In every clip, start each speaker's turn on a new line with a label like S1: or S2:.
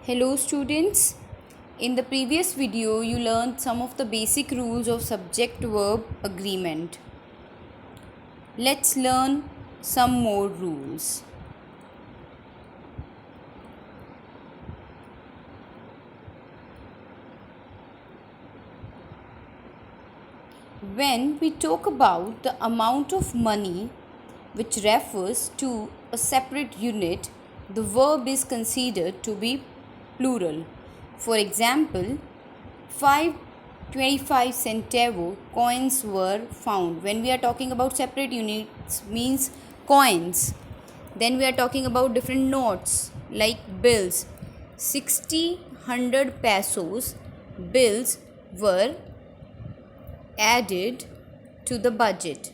S1: Hello students, in the previous video you learned some of the basic rules of subject-verb agreement. Let's learn some more rules. When we talk about the amount of money which refers to a separate unit, the verb is considered to be plural. For example, 5 25 centavo coins were found. When we are talking about separate units means coins. Then we are talking about different notes like bills. 60 100 pesos bills were added to the budget.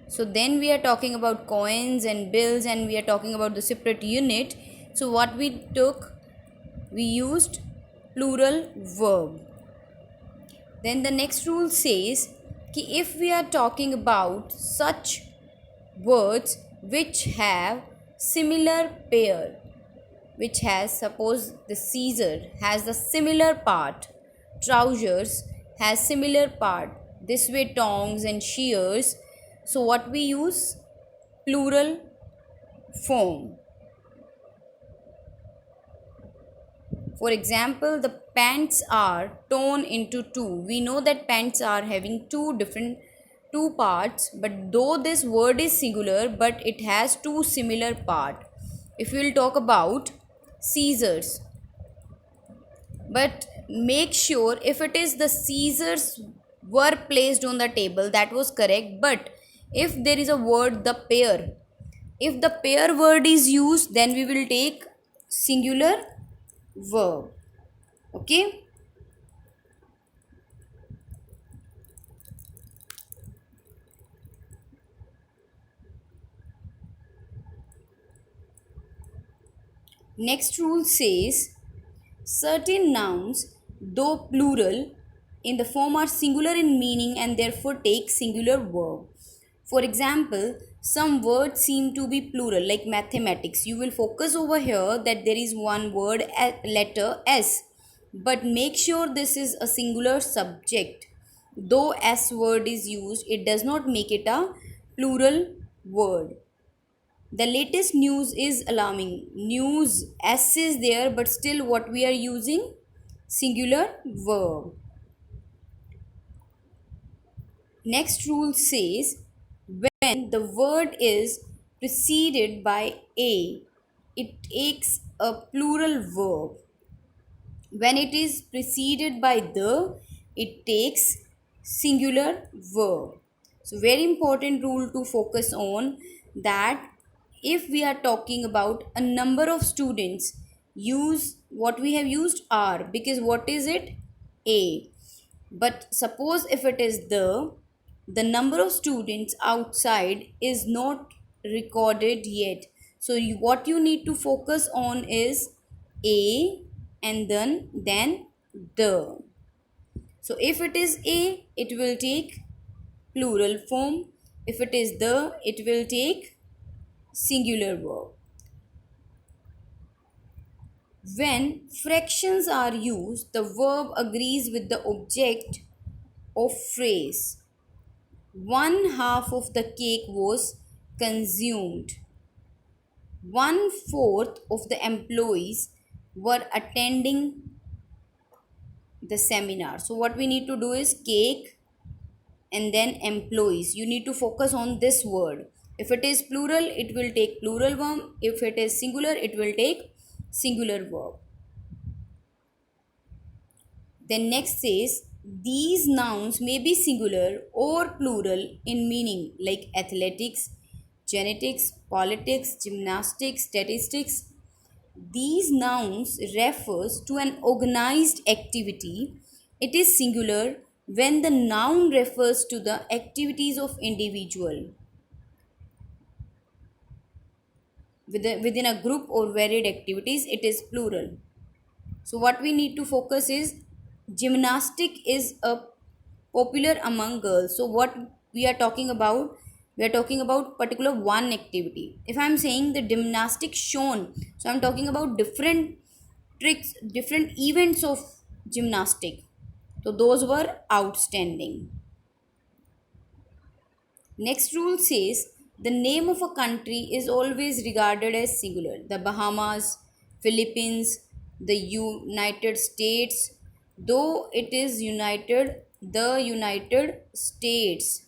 S1: So then we are talking about coins and bills and we are talking about the separate unit. So what we took, we used plural verb. Then the next rule says कि if we are talking about such words which have similar pair, which has, suppose the Caesar has the similar part, trousers has similar part, this way tongs and shears, so what we use? Plural form. For example, the pants are torn into two. We know that pants are having two parts, but though this word is singular, but it has two similar part. If we will talk about scissors, but make sure if it is the scissors were placed on the table, that was correct. But if there is a word the pair, if the pair word is used, then we will take singular verb. Okay. Next rule says certain nouns, though plural in the form, are singular in meaning and therefore take singular verb. For example, some words seem to be plural like mathematics. You will focus over here that there is one word letter S, but make sure this is a singular subject. Though S word is used, it does not make it a plural word. The latest news is alarming. News S is there, but still what we are using? Singular verb. Next rule says when the word is preceded by a, it takes a plural verb. When it is preceded by the, it takes singular verb. So very important rule to focus on, that if we are talking about a number of students, use what we have used are, because what is it? A. But suppose if it is the number of students outside is not recorded yet. So what you need to focus on is a and then the. So if it is a, it will take plural form. If it is the, it will take singular verb. When fractions are used, the verb agrees with the object of phrase. One half of the cake was consumed. 1/4 of the employees were attending the seminar. So what we need to do is cake and then employees. You need to focus on this word. If it is plural, it will take plural verb. If it is singular, it will take singular verb. Then next says these nouns may be singular or plural in meaning, like athletics, genetics, politics, gymnastics, statistics. These nouns refers to an organized activity. It is singular when the noun refers to the activities of individual within a group or varied activities. It is plural. So what we need to focus is gymnastic is a popular among girls. So what we are talking about? We are talking about particular one activity. If I am saying the gymnastic shown, so I am talking about different tricks, different events of gymnastic. So those were outstanding. Next rule says the name of a country is always regarded as singular. The Bahamas, Philippines, the United States, though it is the United States.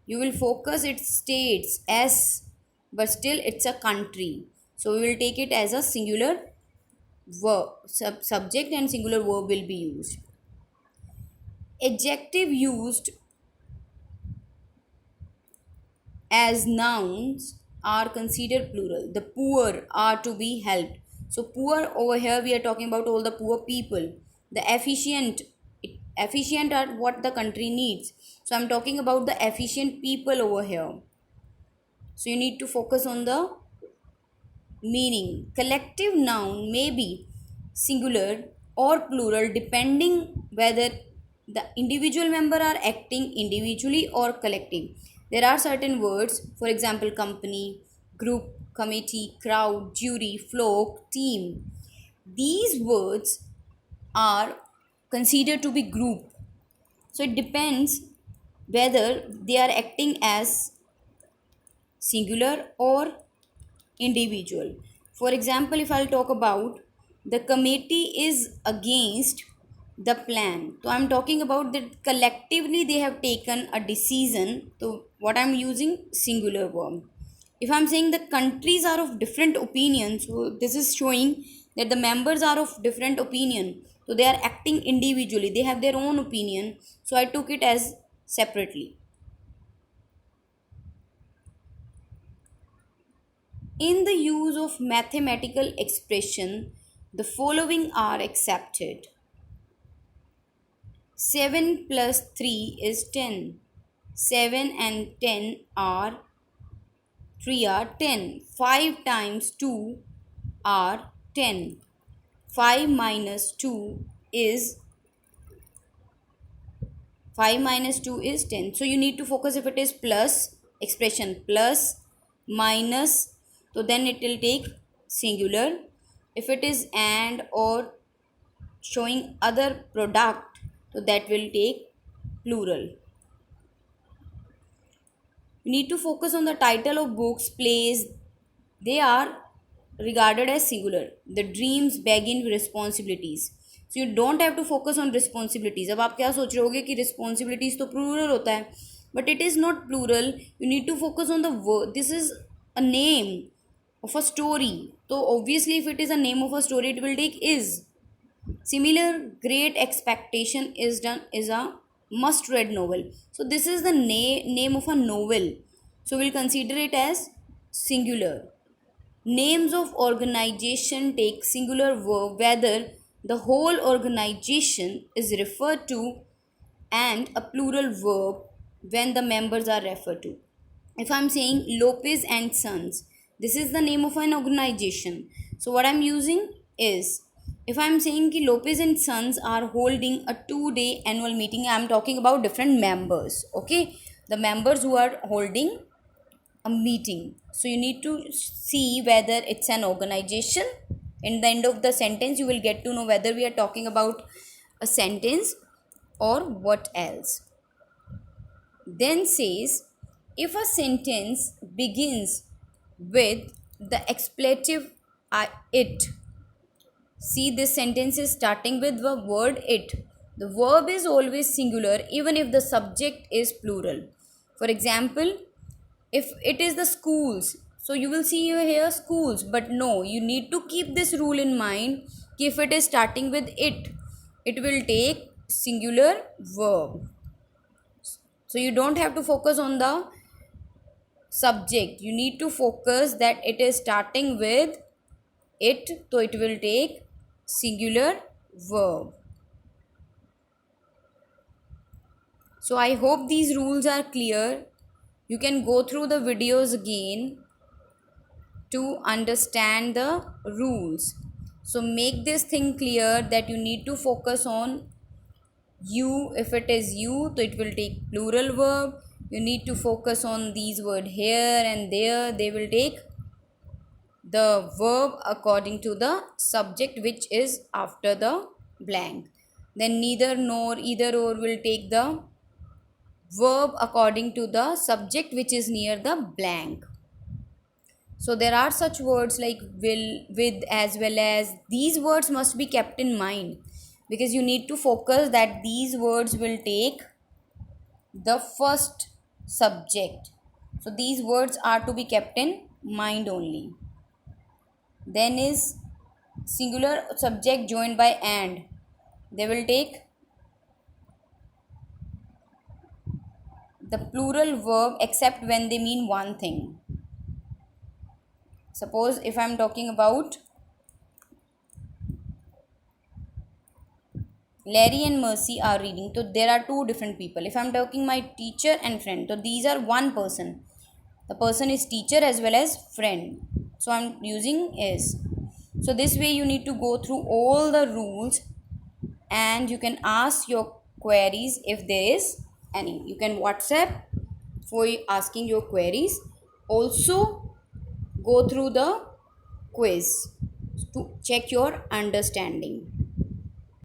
S1: You will focus its states as, but still it's a country. So we will take it as a singular verb, subject and singular verb will be used. Adjective used as nouns are considered plural. The poor are to be helped. So poor over here we are talking about all the poor people. The efficient are what the country needs. So I'm talking about the efficient people over here. So you need to focus on the meaning. Collective noun may be singular or plural depending whether the individual member are acting individually or collective. There are certain words, for example, company, group, committee, crowd, jury, flock, team. These words are considered to be group. So it depends whether they are acting as singular or individual. For example, if I'll talk about the committee is against the plan. So I'm talking about that collectively they have taken a decision. So what I'm using singular verb. If I'm saying the countries are of different opinions, so this is showing that the members are of different opinion. So they are acting individually. They have their own opinion. So I took it as separately. In the use of mathematical expression, the following are accepted. 7 plus 3 is 10. 7 and 10 are 3 are 10. 5 times 2 are 10. 5 minus 2 is 5 minus 2 is 10. So you need to focus if it is plus expression plus minus, so then it will take singular. If it is and or showing other product, so that will take plural. You need to focus on the title of books, plays. They are regarded as singular. The dreams begin with responsibilities. So you don't have to focus on responsibilities. अब आप क्या सोच रहे होगे कि responsibilities तो plural होता है, but it is not plural. You need to focus on the word. This is a name of a story. So obviously if it is a name of a story, it will take is. Similar, Great Expectation is a must read novel. So this is the name of a novel. So we'll consider it as singular. Names of organization take singular verb whether the whole organization is referred to and a plural verb when the members are referred to. If I'm saying Lopez and Sons, this is the name of an organization. So what I'm using is, if I'm saying ki Lopez and Sons are holding a 2-day annual meeting, I'm talking about different members. Okay, the members who are holding a meeting. So you need to see whether it's an organization. In the end of the sentence, you will get to know whether we are talking about a sentence or what else. Then says, if a sentence begins with the expletive it. See, this sentence is starting with the word it. The verb is always singular even if the subject is plural. For example, if it is the schools, so you will see here schools, but no, you need to keep this rule in mind. If it is starting with it will take singular verb. So you don't have to focus on the subject. You need to focus that it is starting with it, so it will take singular verb. So I hope these rules are clear. You can go through the videos again to understand the rules. So make this thing clear that you need to focus on you. If it is you, so it will take plural verb. You need to focus on these words here and there. They will take the verb according to the subject which is after the blank. Then neither nor either or will take the verb according to the subject which is near the blank. So there are such words like will, with, as well as. These words must be kept in mind because you need to focus that these words will take the first subject. So these words are to be kept in mind only. Then is singular subject joined by and. They will take the plural verb except when they mean one thing. Suppose if I am talking about Larry and Mercy are reading, so there are two different people. If I am talking my teacher and friend, so these are one person. The person is teacher as well as friend. So I am using is. So this way you need to go through all the rules and you can ask your queries if there is any. You can WhatsApp for asking your queries. Also go through the quiz to check your understanding.